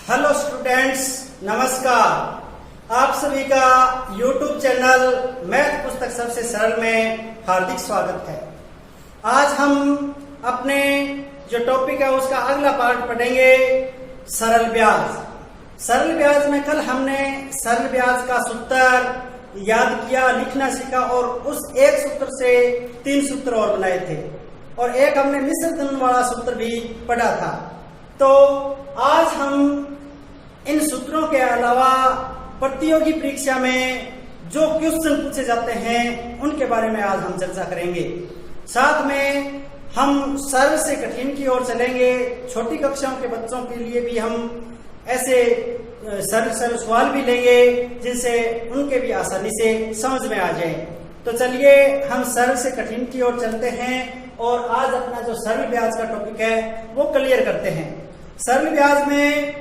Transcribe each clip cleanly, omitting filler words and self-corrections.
Hello students, नमस्कार। आप सभी का यूट्यूब चैनल मैथ पुस्तक सबसे सरल में हार्दिक स्वागत है। आज हम अपने जो टॉपिक है उसका अगला पार्ट पढ़ेंगे, सरल ब्याज। सरल ब्याज में कल हमने सरल ब्याज का सूत्र याद किया, लिखना सीखा और उस एक सूत्र से 3 सूत्र और बनाए थे और एक हमने मिश्र धन वाला सूत्र भी पढ़ा था। तो आज हम इन सूत्रों के अलावा प्रतियोगी परीक्षा में जो क्वेश्चन पूछे जाते हैं उनके बारे में आज हम चर्चा करेंगे। साथ में हम सरल से कठिन की ओर चलेंगे। छोटी कक्षाओं के बच्चों के लिए भी हम ऐसे सरल सवाल भी लेंगे जिनसे उनके भी आसानी से समझ में आ जाए। तो चलिए हम सरल से कठिन की ओर चलते हैं और आज अपना जो सरल ब्याज का टॉपिक है वो क्लियर करते हैं। सरल ब्याज में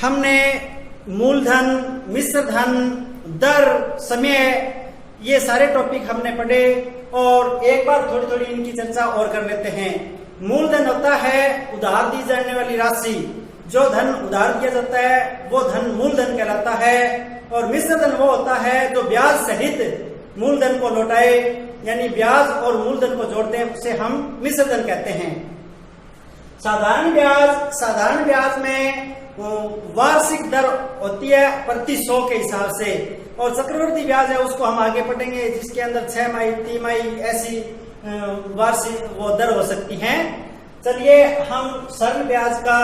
हमने मूलधन, मिश्र धन, दर, समय, ये सारे टॉपिक हमने पढ़े और एक बार थोड़ी थोड़ी इनकी चर्चा और कर लेते हैं। मूलधन होता है उधार दी जाने वाली राशि। जो धन उधार दिया जाता है वो धन मूलधन कहलाता है और मिश्र धन वो होता है जो ब्याज सहित मूलधन को लौटाए, यानी ब्याज और मूलधन को जोड़ते हैं, उसे हम मिश्र धन कहते हैं। साधारण ब्याज में वार्षिक दर होती है प्रति 100 के हिसाब से और चक्रवृद्धि ब्याज है उसको हम आगे पढ़ेंगे, जिसके अंदर 6 माही, 3 माही ऐसी वार्षिक वो दर हो सकती हैं। चलिए हम सरल ब्याज का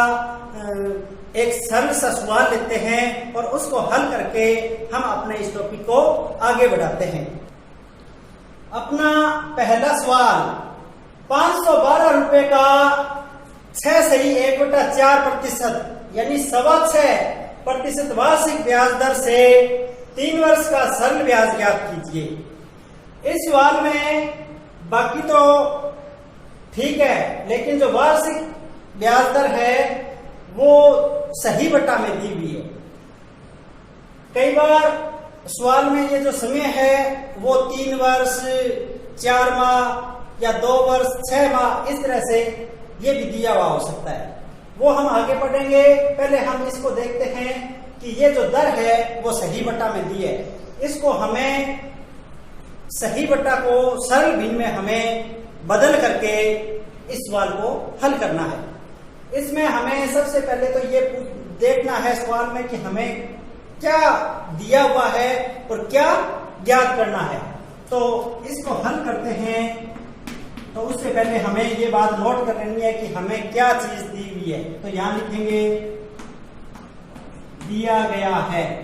एक सरल सा सवाल लेते हैं और उसको हल करके हम अपने इस टॉपिक को आगे बढ़ाते हैं। अपना पहला सवाल, 512 रुपए का 6 सही 1/4% यानी 6.25% वार्षिक ब्याज दर से 3 वर्ष का सरल ब्याज ज्ञात कीजिए। इस सवाल में बाकी तो ठीक है, लेकिन जो वार्षिक ब्याज दर है वो सही बटा में दी हुई है। कई बार सवाल में ये जो समय है वो 3 वर्ष, 4 माह या 2 वर्ष, 6 माह इस तरह से ये भी दिया हुआ हो सकता है, वो हम आगे पढ़ेंगे। पहले हम इसको देखते हैं कि ये जो दर है वो सही बटा में दी है। इसको हमें सही बटा को सरल भिन्न में हमें बदल करके इस सवाल को हल करना है। इसमें हमें सबसे पहले तो ये देखना है सवाल में कि हमें क्या दिया हुआ है और क्या ज्ञात करना है। तो इसको हल करते हैं तो उससे पहले हमें ये बात नोट कर लेनी है कि हमें क्या चीज दी हुई है। तो यहां लिखेंगे दिया गया है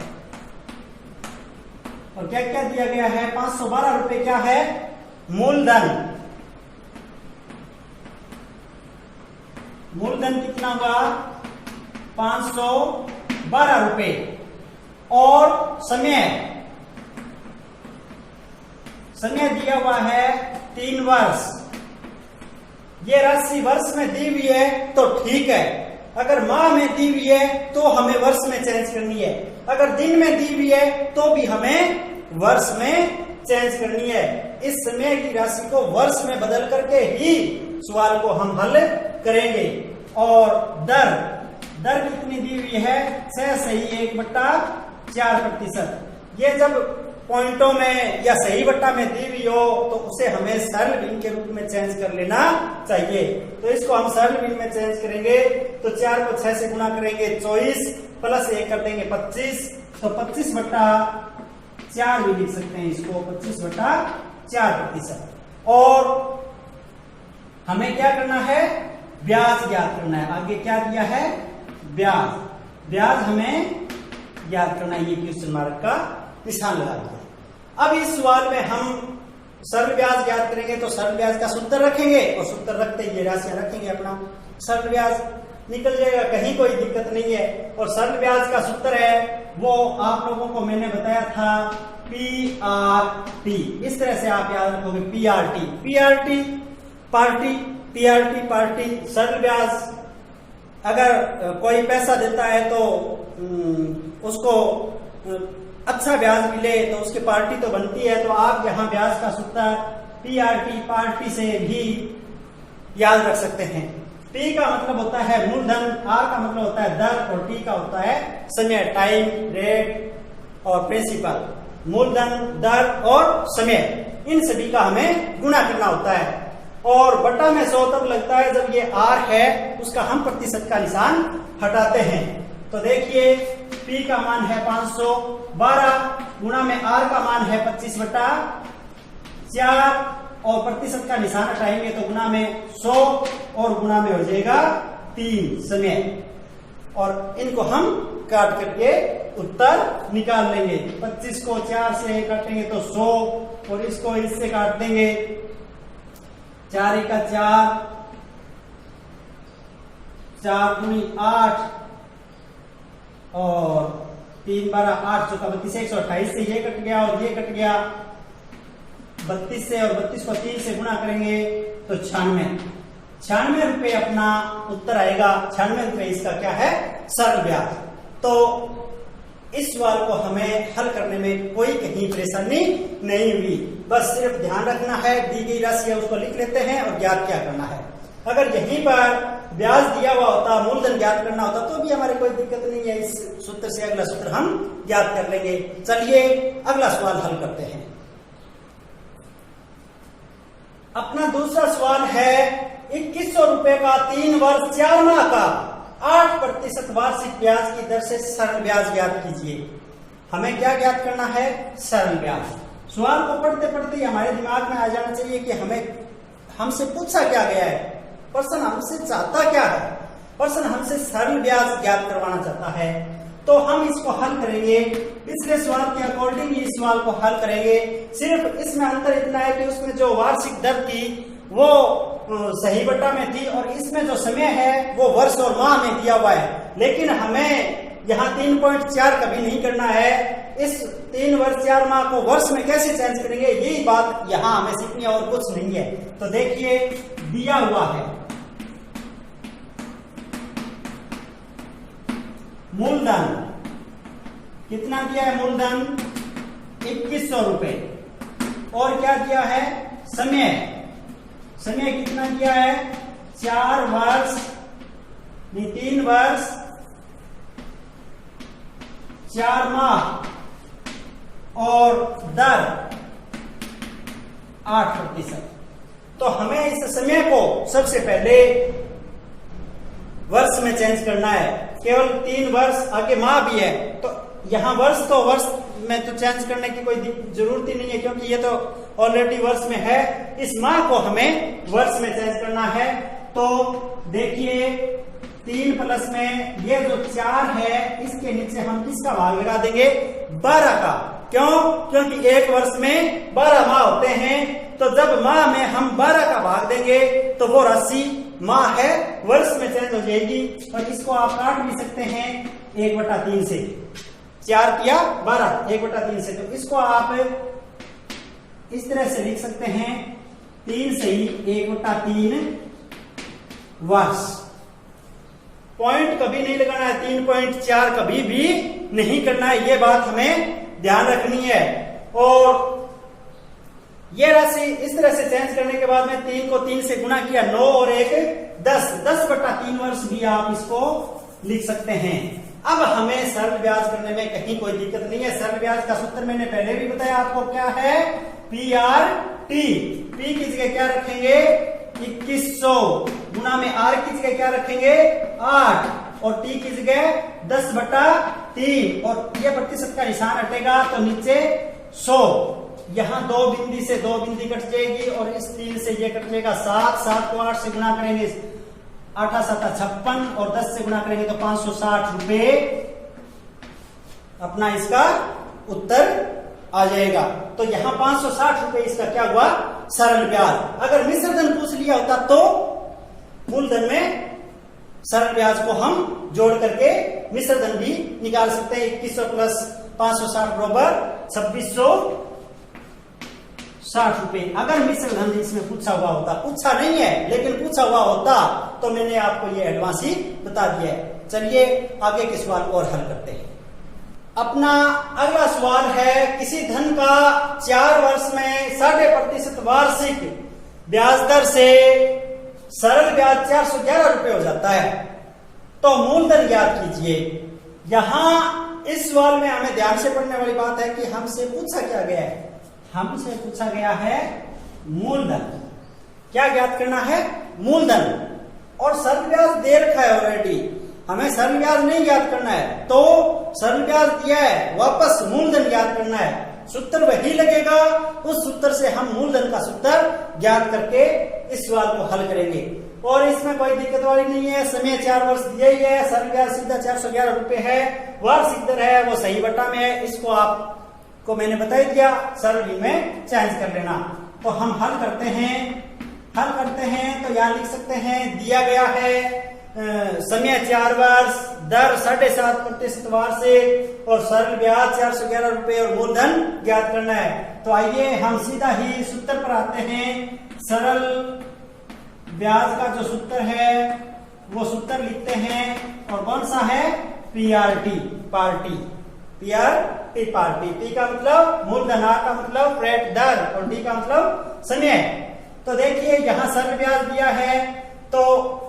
और क्या क्या दिया गया है। 512 रुपए क्या है? मूलधन। मूलधन कितना हुआ? 512 रुपए। और समय दिया हुआ है 3 वर्ष। ये राशि वर्ष में दी हुई है तो ठीक है, अगर माह में दी हुई है तो हमें वर्ष में चेंज करनी है, अगर दिन में दी हुई है तो भी हमें वर्ष में चेंज करनी है। इस समय की राशि को वर्ष में बदल करके ही सवाल को हम हल करेंगे। और दर कितनी दी हुई है? 6 सही 1/4%। ये जब पॉइंटों में या सही बट्टा में दी हुई हो तो उसे हमें सरल भिन्न के रूप में चेंज कर लेना चाहिए। तो इसको हम सरल भिन्न में चेंज करेंगे तो 4 को 6 से गुणा करेंगे 24 प्लस 1 कर देंगे 25, तो 25/4 भी लिख सकते हैं इसको, 25/4%। और हमें क्या करना है? ब्याज ज्ञात करना है। आगे क्या दिया है? ब्याज हमें ज्ञात करना है। ये क्वेश्चन मार्क का निशान लगा दिया। अब इस सवाल में हम सरल ब्याज ज्ञात करेंगे तो सरल ब्याज का सूत्र रखेंगे और सूत्र रखते ही ये राशियां रखेंगे, अपना सरल ब्याज निकल जाएगा, कहीं कोई दिक्कत नहीं है। और सरल ब्याज का सूत्र है वो आप लोगों को मैंने बताया था PRT। इस तरह से आप याद रखोगे PRT पार्टी। सरल ब्याज अगर कोई पैसा देता है तो उसको अच्छा ब्याज मिले तो उसकी पार्टी तो बनती है। तो आप यहां ब्याज का सूत्र PRT पार्टी से भी याद रख सकते हैं। P का मतलब होता है मूलधन, R का मतलब होता है दर और T का होता है समय, टाइम, रेट और प्रिंसिपल। मूलधन, दर और समय, इन सभी का हमें गुणा करना होता है। और बटा में 100 तब लगता है जब ये R है उसका हम प्रतिशत का निशान हटाते हैं। तो देखिए P का मान है 512 गुणा में R का मान है 25/4 और प्रतिशत का निशान हटाएंगे तो गुणा में 100 और गुणा में हो जाएगा 3 समय। और इनको हम काट करके उत्तर निकाल लेंगे। 25 को 4 से काटेंगे तो 100 और इसको इससे काट देंगे 4 × 4, 4 × 8 और 3 × 12 8 × 32 128 से ये कट गया और ये कट गया 32 से, और 32 को 3 से गुणा करेंगे तो 96 रुपए अपना उत्तर आएगा। 96 रुपए इसका क्या है, सरल ब्याज। तो इस सवाल को हमें हल करने में कोई कहीं परेशानी नहीं हुई, बस सिर्फ ध्यान रखना है दी गई राशि है उसको लिख लेते हैं और ज्ञात क्या करना है। अगर यहीं पर ब्याज दिया हुआ होता, मूलधन ज्ञात करना होता तो भी हमारे कोई दिक्कत नहीं है, इस सूत्र से अगला सूत्र हम ज्ञात कर लेंगे। चलिए अगला सवाल हल करते हैं। अपना दूसरा सवाल है 2100 रुपए का 3 वर्ष 4 माह का 8% वार्षिक ब्याज की दर से सरल ब्याज ज्ञात कीजिए। हमें क्या ज्ञात करना है, सरल ब्याज। सवाल को पढ़ते पढ़ते ही हमारे दिमाग में आ जाना चाहिए कि हमसे पूछा क्या गया है, प्रश्न हमसे चाहता क्या है। प्रश्न हमसे सरल ब्याज ज्ञात करवाना चाहता है, तो हम इसको हल करेंगे पिछले सवाल के अकॉर्डिंग इस सवाल को हल करेंगे। सिर्फ इसमें अंतर इतना है कि उसमें जो वार्षिक दर थी वो सही बट्टा में थी और इसमें जो समय है वो वर्ष और माह में दिया हुआ है। लेकिन हमें यहाँ 3.4 कभी नहीं करना है। इस 3 वर्ष 4 माह को वर्ष में कैसे चेंज करेंगे यही बात यहाँ हमें सीखनी है और कुछ नहीं है। तो देखिए दिया हुआ है मूलधन कितना दिया है, मूलधन 2100 रुपए और क्या दिया है, समय कितना दिया है, 4 वर्ष नहीं 3 वर्ष 4 माह और दर 8%। तो हमें इस समय को सबसे पहले वर्ष में चेंज करना है। केवल 3 वर्ष, आगे माह भी है तो यहाँ वर्ष तो वर्ष में तो चेंज करने की कोई जरूरत ही नहीं है क्योंकि ये तो ऑलरेडी वर्ष में है। इस माह को हमें वर्ष में चेंज करना है। तो देखिए 3 प्लस में ये जो 4 है इसके नीचे हम किसका भाग लगा देंगे, 12 का। क्यों, क्योंकि एक वर्ष में 12 माह होते हैं। तो जब माह में हम 12 का भाग देंगे तो वो राशि माह है वर्ष में चेंज हो जाएगी। और इसको आप काट भी सकते हैं 1/3 से, 4 किया 12 1/3 से। तो इसको आप इस तरह से लिख सकते हैं 3 सही 1/3 वर्ष। पॉइंट कभी नहीं लगाना है, 3.4 कभी भी नहीं करना है, ये बात हमें ध्यान रखनी है। और ये राशि इस तरह से चेंज करने के बाद में 3 को 3 से गुणा किया 9 और 1 10, 10/3 वर्ष भी आप इसको लिख सकते हैं। अब हमें सरल ब्याज करने में कहीं कोई दिक्कत नहीं है। सरल ब्याज का सूत्र मैंने पहले भी बताया आपको क्या है, PRT। P की जगह क्या रखेंगे 2100 गुणा में R की जगह क्या रखेंगे 8 और T की जगह 10/3 और ये प्रतिशत का निशान हटेगा तो नीचे 100। यहाँ 2 बिंदी से 2 बिंदी कट जाएगी और इस 3 से ये कट जाएगा 7 को 8 से गुणा करेंगे 8 7 56 और 10 से गुणा करेंगे तो 560 रुपए अपना इसका उत्तर आ जाएगा। तो यहाँ 560 रुपए इसका क्या हुआ, सरल ब्याज। अगर मिश्र धन पूछ लिया होता तो मूलधन में सरल ब्याज को हम जोड़ करके मिश्र धन भी निकाल सकते हैं। 2100 प्लस 560 बराबर 2660 रुपए। अगर मिश्र धन इसमें पूछा हुआ होता, पूछा नहीं है लेकिन पूछा हुआ होता तो मैंने आपको ये एडवांस ही बता दिया है। चलिए आगे के सवाल और हल करते हैं। अपना अगला सवाल है किसी धन का 4 वर्ष में 0.5% वार्षिक ब्याज दर से सरल ब्याज 411 रुपए हो जाता है। तो मूलधन ज्ञात कीजिए। यहां इस सवाल में हमें ध्यान से पढ़ने वाली बात है कि हमसे पूछा क्या गया है, हमसे पूछा गया है मूलधन। क्या ज्ञात करना है? मूलधन। और सरल ब्याज दे रखा है ऑलरेडी, हमें सरल ब्याज नहीं ज्ञात करना है, तो सरल ब्याज दिया है, वापस मूलधन ज्ञात करना है। सूत्र वही लगेगा, उस सूत्र से हम मूलधन का सूत्र ज्ञात करके इस सवाल को हल करेंगे। और इसमें कोई दिक्कत वाली नहीं है, समय 4 वर्ष दिया ही है, सरल ब्याज सीधा 411 रुपए है, वार्षिक दर है वो सही बट्टा में है, इसको आपको मैंने बता ही दिया, सरल में चेंज कर लेना। तो हम हल करते हैं तो यहां लिख सकते हैं, दिया गया है समय 4 वर्ष, दर 7.5% वार्षिक और सरल ब्याज 411 रुपए और मूलधन ज्ञात करना है। तो आइए हम सीधा ही सूत्र पर आते हैं। सरल ब्याज का जो सूत्र है वो सूत्र लिखते हैं, और कौन सा है? PRT, party, PRT party. P का मतलब मूलधन, आर का मतलब रेट दर, और टी का मतलब समय। तो देखिए यहां सरल ब्याज दिया है तो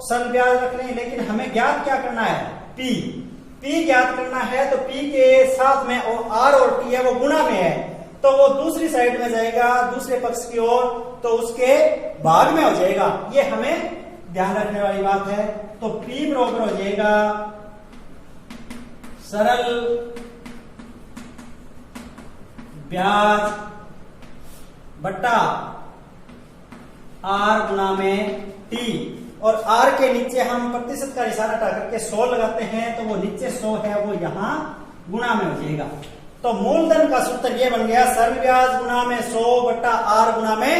सरल ब्याज रख लें, लेकिन हमें ज्ञात क्या करना है? पी ज्ञात करना है। तो पी के साथ में आर और टी है वो गुणा में है, तो वो दूसरी साइड में जाएगा, दूसरे पक्ष की ओर, तो उसके भाग में हो जाएगा। ये हमें ध्यान रखने वाली बात है। तो पी बराबर हो जाएगा सरल ब्याज बट्टा आर गुणा में टी, और आर के नीचे हम प्रतिशत का निशान हटा करके 100 लगाते हैं, तो वो नीचे 100 है वो यहां गुणा में हो जाएगा। तो मूलधन का सूत्र ये बन गया, सरल ब्याज गुणा में 100 बट्टा आर गुणा में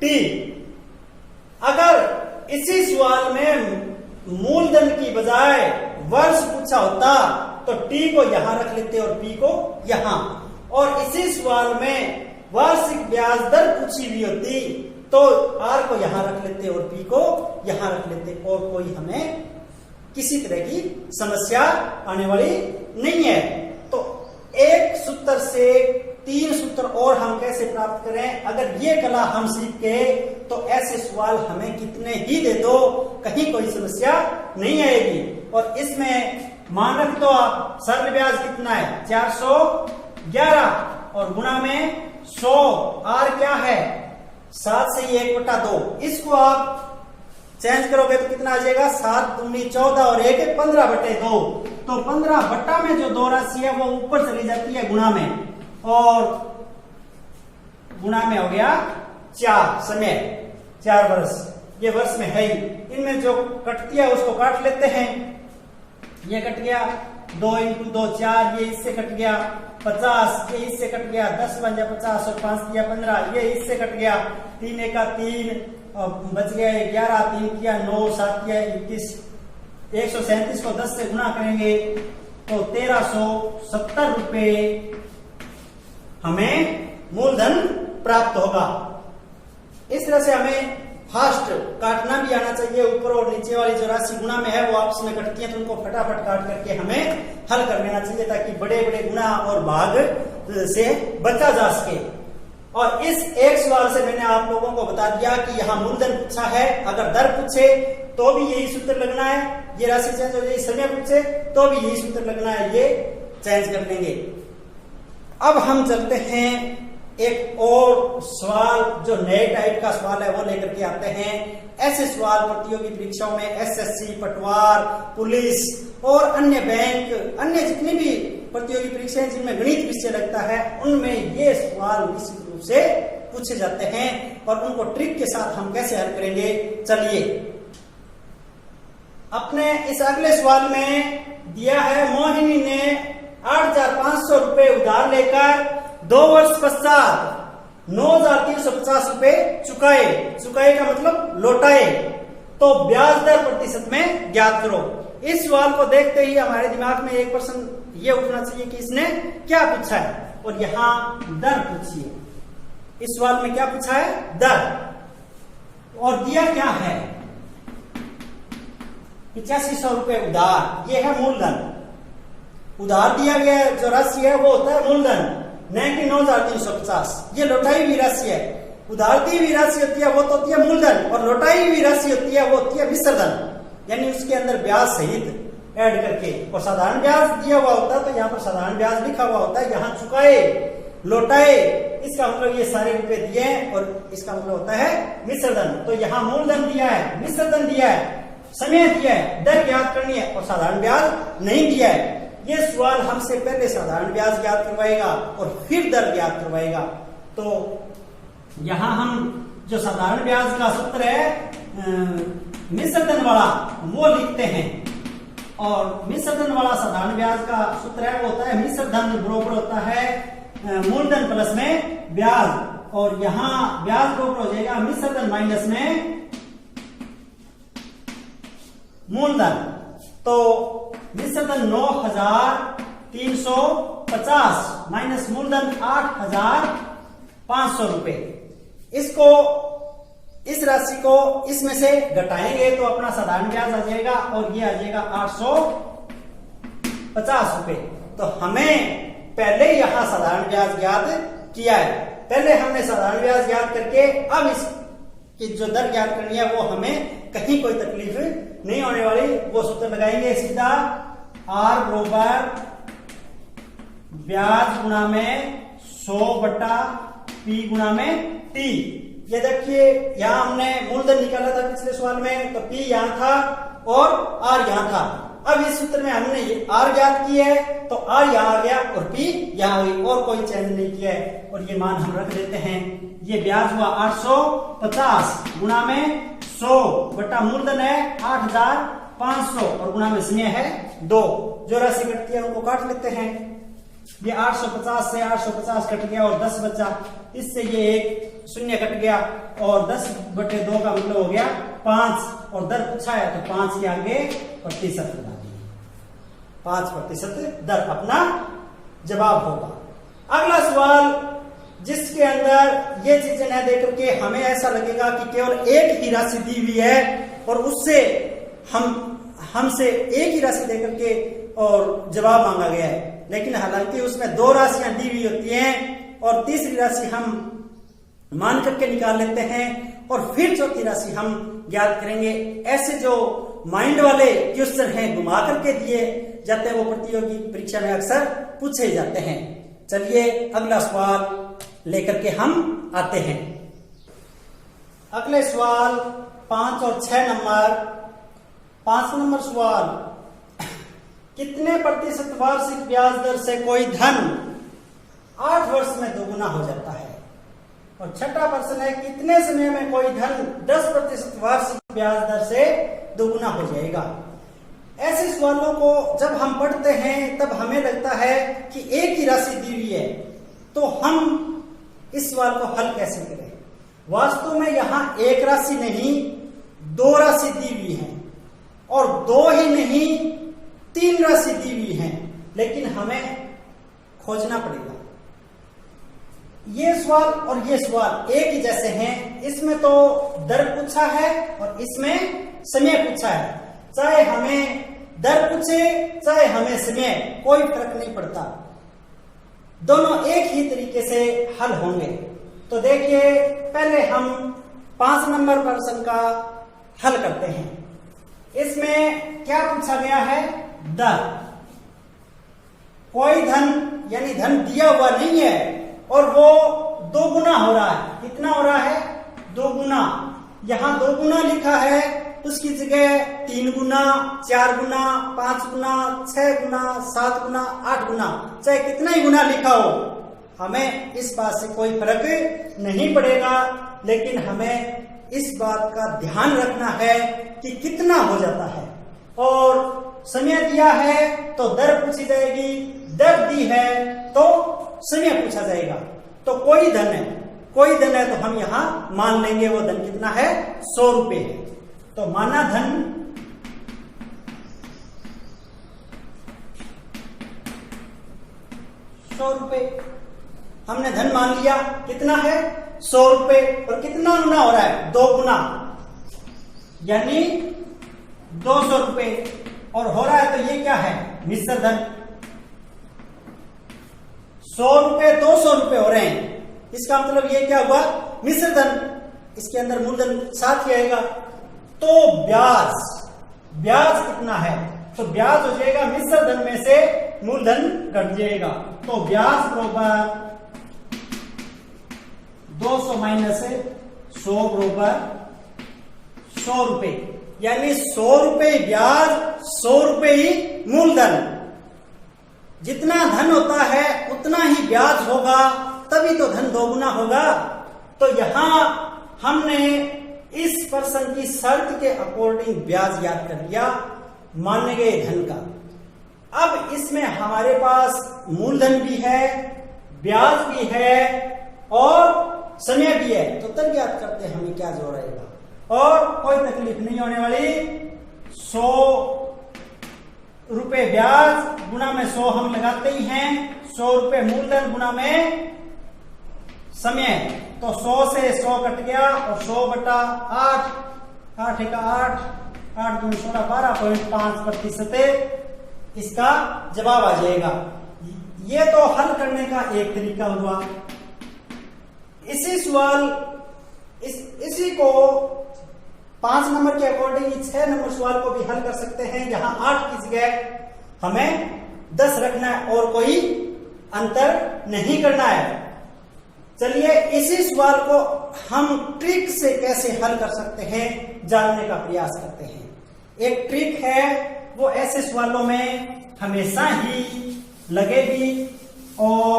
टी। अगर इसी सवाल में मूलधन की बजाय वर्ष पूछा होता तो टी को यहां रख लेते और पी को यहां, और इसी सवाल में वार्षिक ब्याज दर पूछी हुई होती तो आर को यहां रख लेते और पी को यहां रख लेते, और कोई हमें किसी तरह की समस्या आने वाली नहीं है। तो एक सूत्र से 3 सूत्र और हम कैसे प्राप्त करें, अगर ये कला हम सीख गए तो ऐसे सवाल हमें कितने ही दे दो, कहीं कोई समस्या नहीं आएगी। और इसमें मान रख दो आप, सरल ब्याज कितना है? 411, और गुणा में 100, आर क्या है? 7 से 1/2। इसको आप चेंज करोगे तो कितना आ जाएगा? 7 दूनी 14 और 1 15/2। तो 15 बट्टा में जो 2 राशि है वो ऊपर चली जाती है गुणा में, और गुणा में हो गया 4 समय 4 वर्ष, ये वर्ष में है ही। इनमें जो कटती है उसको काट लेते हैं, ये कट गया 2 × 2 4, ये इससे कट गया 50, ये इससे कट गया 10 बन गया 50 और 5 किया 15, ये इससे कट गया 3 × 1 3 बच गया 11, 3 किया 9, 7 किया 21, 137 को 10 से गुणा करेंगे तो 1370 रुपए हमें मूलधन प्राप्त होगा। इस तरह से हमें फास्ट काटना भी आना चाहिए, ऊपर और नीचे वाली जो राशि गुणा में है वो आपस में कटती है, तो उनको फटाफट काट करके हमें हल कर लेना चाहिए ताकि बड़े बड़े गुणा और भाग से बचा जा सके। और इस एक सवाल से मैंने आप लोगों को बता दिया कि यहाँ मूलधन पूछा है, अगर दर पूछे तो भी यही सूत्र लगना है, ये राशि चेंज हो जाए, समय पूछे तो भी यही सूत्र लगना है, ये चेंज कर लेंगे। अब हम चलते हैं एक और सवाल जो नए टाइप का सवाल है वो लेकर के आते हैं। ऐसे सवाल प्रतियोगी परीक्षाओं में एसएससी, पटवार, पुलिस और अन्य बैंक, अन्य जितनी भी प्रतियोगी परीक्षाएं जिनमें गणित विषय लगता है उनमें ये सवाल निश्चित रूप से पूछे जाते हैं, और उनको ट्रिक के साथ हम कैसे हल करेंगे, चलिए। अपने इस अगले सवाल में दिया है, मोहिनी ने 8,500 रुपए उधार लेकर 2 वर्ष पश्चात 9,350 रुपए चुकाए। चुकाए का मतलब लौटाए, तो ब्याज दर प्रतिशत में ज्ञात करो। इस सवाल को देखते ही हमारे दिमाग में एक प्रश्न ये उठना चाहिए कि इसने क्या पूछा है, और यहां दर पूछी है। इस सवाल में क्या पूछा है? दर। और दिया क्या है? 8500 रुपए उधार, ये है मूलधन। उधार दिया गया जो राशि है वो होता है मूलधन, न कि 9,350। ये लौटाई हुई राशि है। उधार दी हुई राशि होती है वो तो होती है मूलधन, और लौटाई हुई राशि होती है वो होती है मिश्र धन, यानी उसके अंदर ब्याज सहित ऐड करके। और साधारण ब्याज दिया हुआ होता है तो यहाँ पर साधारण ब्याज लिखा हुआ होता है, यहाँ चुकाए लौटाए, इसका मतलब ये सारे रुपए दिए हैं, और इसका मतलब होता है मिश्र धन। तो यहाँ मूलधन दिया है, मिश्र धन दिया है, समय दिया है, दर ज्ञात करनी है, और साधारण ब्याज नहीं दिया है। ये सवाल हमसे पहले साधारण ब्याज ज्ञात करवाएगा और फिर दर ज्ञात करवाएगा। तो यहां हम जो साधारण ब्याज का सूत्र है मिश्र धन वाला वो लिखते हैं, और मिश्र धन वाला साधारण ब्याज का सूत्र है वो होता है मिश्र धन बराबर होता है मूलधन प्लस में ब्याज, और यहां ब्याज बराबर हो जाएगा मिश्र धन माइनस में मूलधन। तो मिश्र धन 9,350 माइनस मूलधन 8,500 रुपए। इसको इस राशि को इसमें से घटाएंगे तो अपना साधारण ब्याज आ जाएगा, और ये आ जाएगा 850 रुपए। तो हमें पहले यहां साधारण ब्याज ज्ञात किया है, पहले हमने साधारण ब्याज ज्ञात करके अब इसकी जो दर ज्ञात करनी है वो हमें कहीं कोई तकलीफ नहीं होने वाली। वो सूत्र लगाएंगे सीधा, आर बरोबर ब्याज गुणा में 100 बटा पी गुणा में टी। ये देखिए यहां हमने मूलधन निकाला था पिछले सवाल में, तो पी यहां था और आर यहां था। अब इस सूत्र में हमने ये आर ज्ञात की है तो आर यहां आ गया और पी यहां आ गई, और कोई चेंज नहीं किया है, और ये मान हम रख देते हैं। ये ब्याज हुआ 850 गुणा में 100 बटा मूलधन है 8,500 और गुणा में समय है 2। जो राशि कटती है उनको काट लेते हैं। ये 850 से 850 कट गया और 10 बचा, इससे ये एक शून्य कट गया, और 10/2 का मतलब हो गया 5, और दर पूछा है तो 5 के आगे प्रतिशत लगा दिए, 5% दर अपना जवाब होगा। अगला सवाल जिसके अंदर ये चीजें न देकर के हमें ऐसा लगेगा कि केवल एक ही राशि दी हुई है और उससे हमसे एक ही राशि देकर के और जवाब मांगा गया है, लेकिन हालांकि उसमें 2 राशियां दी हुई होती हैं और तीसरी राशि हम मान करके निकाल लेते हैं और फिर चौथी राशि हम ज्ञात करेंगे। ऐसे जो माइंड वाले क्वेश्चन हैं घुमा करके दिए जाते हैं, वो प्रतियोगी परीक्षा में अक्सर पूछे जाते हैं। चलिए अगला सवाल लेकर के हम आते हैं। अगले सवाल 5 और 6 नंबर। 5 नंबर सवाल, कितने प्रतिशत वार्षिक ब्याज दर से कोई धन 8 वर्ष में दोगुना हो जाता है? और छठा प्रश्न है, कितने समय में कोई धन 10% वार्षिक ब्याज दर से दोगुना हो जाएगा? ऐसे सवालों को जब हम पढ़ते हैं तब हमें लगता है कि एक ही राशि दी हुई है, तो हम इस सवाल को हल कैसे करें? वास्तव में यहां एक राशि नहीं 2 राशि दी हुई है, और 2 ही नहीं 3 राशि दी हुई है, लेकिन हमें खोजना पड़ेगा। ये सवाल और ये सवाल एक ही जैसे हैं, इसमें तो दर पूछा है और इसमें समय पूछा है। चाहे हमें दर पूछे चाहे हमें समय, कोई फर्क नहीं पड़ता, दोनों एक ही तरीके से हल होंगे। तो देखिए पहले हम 5 नंबर प्रश्न का हल करते हैं। इसमें क्या पूछा गया है? दर। कोई धन यानी धन दिया हुआ नहीं है और वो 2 गुना हो रहा है। कितना हो रहा है? 2 गुना। यहां 2 गुना लिखा है, उसकी जगह 3 गुना, 4 गुना, 5 गुना, 6 गुना, 7 गुना, 8 गुना, चाहे कितना ही गुना लिखा हो, हमें इस बात से कोई फर्क नहीं पड़ेगा। लेकिन हमें इस बात का ध्यान रखना है कि कितना हो जाता है। और समय दिया है तो दर पूछी जाएगी, दर दी है तो समय पूछा जाएगा। तो कोई धन है तो हम यहां मान लेंगे वो धन कितना है? 100 रुपए है। तो माना धन 100 रुपए, हमने धन मान लिया। कितना है? 100 रुपए। और कितना गुना हो रहा है? 2 गुना, यानी 200 रुपए। और हो रहा है तो ये क्या है? मिश्र धन। 100 रुपए 200 रुपए हो रहे हैं, इसका मतलब ये क्या हुआ, मिश्र धन, इसके अंदर मूलधन साथ ही आएगा। तो ब्याज कितना है, तो ब्याज हो जाएगा मिश्र धन में से मूलधन घट जाएगा। तो ब्याज बराबर 200 माइनस 100 बराबर 100 रुपए, यानी 100 रुपए ब्याज, 100 रुपए ही मूलधन। जितना धन होता है उतना ही ब्याज होगा, तभी तो धन दोगुना होगा। तो यहां हमने इस प्रश्न की शर्त के अकॉर्डिंग ब्याज याद कर लिया माने गए धन का। अब इसमें हमारे पास मूलधन भी है, ब्याज भी है और समय भी है, तो तब याद करते हैं हमें क्या जोड़ आएगा और कोई तकलीफ नहीं होने वाली। 100 रुपए ब्याज गुना में 100 हम लगाते ही हैं, 100 रुपए मूलधन गुना में समय, तो 100 से 100 कट गया और 100 बटा 8, 8 एक 8, 8 दूनी 16, 12.5% इसका जवाब आ जाएगा। ये तो हल करने का एक तरीका हुआ। इसी सवाल इसी को 5 नंबर के अकॉर्डिंग 6 नंबर सवाल को भी हल कर सकते हैं। यहां 8 की जगह हमें 10 रखना है और कोई अंतर नहीं करना है। चलिए इसी सवाल को हम ट्रिक से कैसे हल कर सकते हैं जानने का प्रयास करते हैं। एक ट्रिक है, वो ऐसे सवालों में हमेशा ही लगेगी और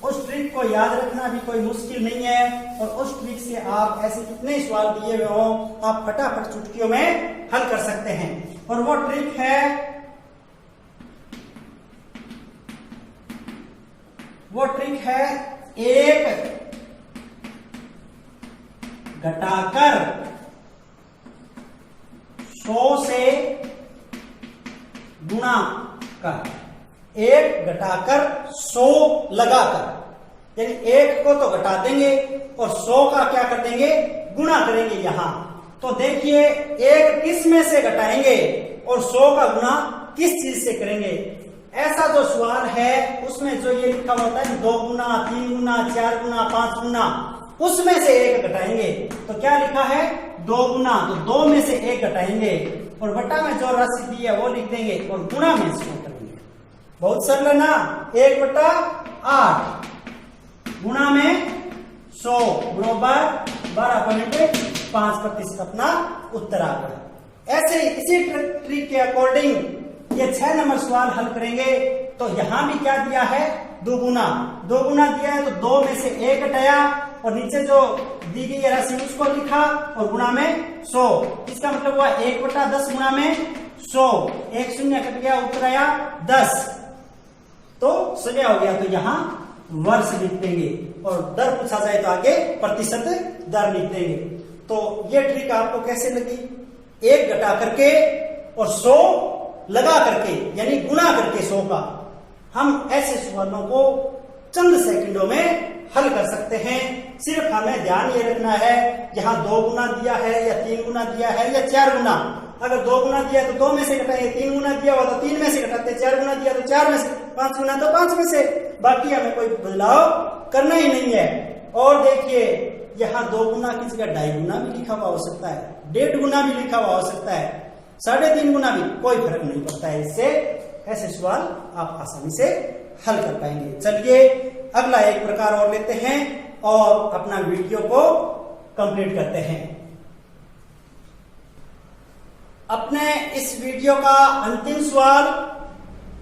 उस ट्रिक को याद रखना भी कोई मुश्किल नहीं है। और उस ट्रिक से आप ऐसे कितने सवाल दिए हुए हो आप फटाफट चुटकियों में हल कर सकते हैं। और वो ट्रिक है एक घटाकर 100 से गुणा कर, एक घटाकर 100 लगाकर, यानी एक को तो घटा देंगे और 100 का क्या कर देंगे, गुणा करेंगे। यहां तो देखिए एक किस में से घटाएंगे और 100 का गुणा किस चीज से करेंगे। ऐसा जो सवाल है उसमें जो ये लिखा होता है 2 गुना, 3 गुना, 4 गुना, 5 गुना, उसमें से एक घटाएंगे। तो क्या लिखा है 2 गुना, तो 2 में से एक घटाएंगे और बटा में जो राशि दी है वो लिख देंगे और गुणा में 100 करेंगे। बहुत सरल है ना, 1 बटा 8 गुणा में 100 बराबर 12.5% अपना उत्तर आ गया। ऐसे इसी ट्रिक के अकॉर्डिंग ये 6 नंबर सवाल हल करेंगे। तो यहां भी क्या दिया है, 2 गुना दिया है, तो 2 में से 1 घटाया और नीचे जो दी गई राशि उसको लिखा और गुणा में 100। इसका मतलब हुआ 1 बटा 10 गुणा में 100, 1 शून्य कट गया, उत्तर आया 10। तो समय हो गया, तो यहां वर्ष लिख देंगे और दर पूछा जाए तो आगे प्रतिशत दर लिख देंगे। तो ये ट्रिक आपको कैसे लगी, 1 घटा करके और 100 लगा करके यानी गुणा करके 100 का, हम ऐसे सवालों को चंद सेकंडों में हल कर सकते हैं। सिर्फ हमें ध्यान ये रखना है यहां 2 गुना दिया है या 3 गुना दिया है या 4 गुना। अगर 2 गुना दिया तो 2 में से घटाएंगे, 3 गुना दिया हुआ तो 3 में से घटाते, 4 गुना दिया तो 4 में से, 5 गुना तो 5 में से, बाकी हमें कोई बदलाव करना ही नहीं है। और देखिए यहाँ 2 गुना की जगह 2.5 गुना भी लिखा हुआ हो सकता है, 1.5 गुना भी लिखा हुआ हो सकता है, 3.5 गुना भी, कोई फर्क नहीं पड़ता है। इससे ऐसे सवाल आप आसानी से हल कर पाएंगे। चलिए अगला एक प्रकार और लेते हैं और अपना वीडियो को कंप्लीट करते हैं। अपने इस वीडियो का अंतिम सवाल,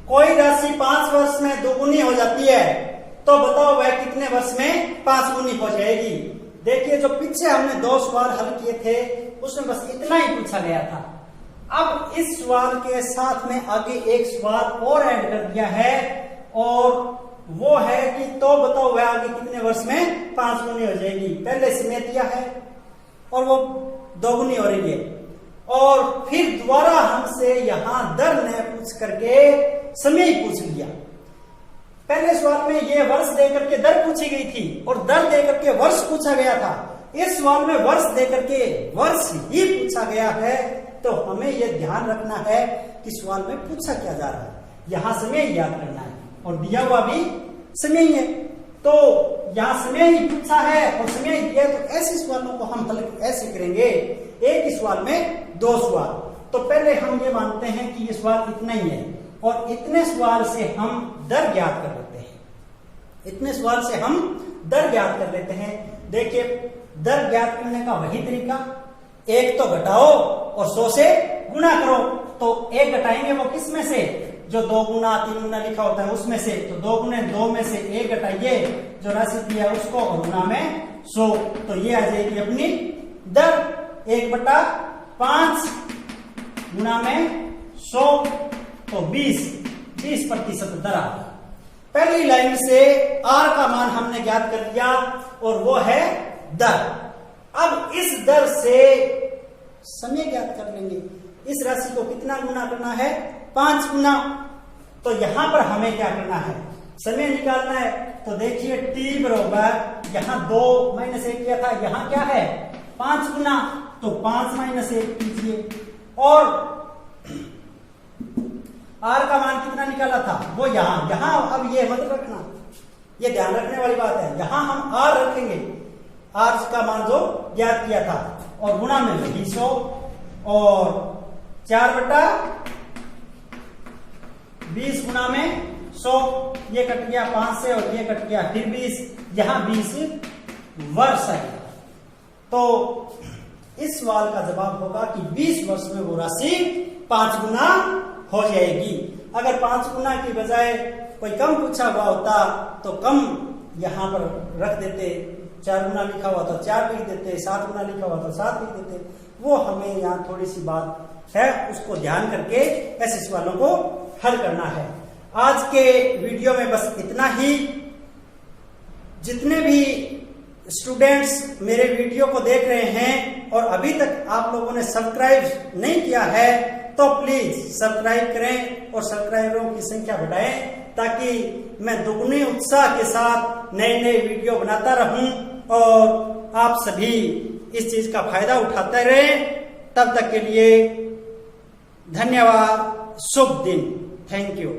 कोई राशि 5 वर्ष में दोगुनी हो जाती है तो बताओ वह कितने वर्ष में 5 गुनी हो जाएगी। देखिए जो पीछे हमने 2 सवाल हल किए थे उसमें बस इतना ही पूछा गया था। अब इस सवाल के साथ में आगे एक सवाल और ऐड कर दिया है और वो है कि तो बताओ वह आगे कितने वर्ष में 5 गुनी हो जाएगी। पहले समय दिया है और वो 2 गुनी हो रही है और फिर दोबारा हमसे यहां दर ने पूछ करके समय ही पूछ लिया। पहले सवाल में ये वर्ष देकर के दर पूछी गई थी और दर देकर के वर्ष पूछा गया था। इस सवाल में वर्ष देकर के वर्ष ही पूछा गया है। तो हमें यह ध्यान रखना है कि सवाल में पूछा क्या जा रहा है, यहां समय याद करना है और दिया हुआ भी समय ही है। तो यहाँ समय ही पूछा है और समय ही दिया, तो ऐसे सवालों को हम हल ऐसे करेंगे, एक ही सवाल में दो सवाल। तो पहले हम ये मानते हैं कि ये सवाल इतना ही है और इतने सवाल से हम दर ज्ञात कर लेते हैं, इतने सवाल से हम दर ज्ञात कर लेते हैं। देखिए दर ज्ञात करने का वही तरीका, एक तो घटाओ और 100 से गुणा करो। तो एक घटाएंगे वो किस में से, जो 2 गुना 3 गुना लिखा होता है उसमें से, तो 2 गुने 2 में से एक घटाइए जो राशि दिया उसको और गुना में 100, तो ये आ जाएगी अपनी दर 1/5 गुना में 100, तो 20% दर आ गई। पहली लाइन से आर का मान हमने ज्ञात कर लिया और वो है दर। अब इस दर से समय ज्ञात कर लेंगे, इस राशि को कितना गुना करना है, 5 गुना। तो यहां पर हमें क्या करना है, समय निकालना है। तो देखिए t बराबर यहाँ 2 - 1 किया था, यहाँ क्या है 5 गुना, तो 5 - 1 कीजिए और r का मान कितना निकाला था वो यहाँ अब ये मत रखना, ये ध्यान रखने वाली बात है, यहाँ हम r रखेंगे, r का मान जो ज्ञात किया था और गुणा में वही 100 और 4/20 गुना में 100, ये कट गया 5 से और ये कट गया फिर 20, यहाँ 20 वर्ष आएगा। तो इस सवाल का जवाब होगा कि 20 वर्ष में वो राशि 5 गुना हो जाएगी। अगर 5 गुना की बजाय कोई कम पूछा हुआ होता तो कम यहाँ पर रख देते, 4 गुना लिखा हुआ तो 4 लिख देते, 7 गुना लिखा हुआ तो 7 लिख देते। वो हमें यहाँ थोड़ी सी बात है उसको ध्यान करके ऐसे सवालों को हल करना है। आज के वीडियो में बस इतना ही। जितने भी स्टूडेंट्स मेरे वीडियो को देख रहे हैं और अभी तक आप लोगों ने सब्सक्राइब नहीं किया है तो प्लीज सब्सक्राइब करें और सब्सक्राइबरों की संख्या बढ़ाएं ताकि मैं दुगने उत्साह के साथ नए नए वीडियो बनाता रहूं और आप सभी इस चीज का फायदा उठाते रहें। तब तक के लिए धन्यवाद, शुभ दिन, थैंक यू।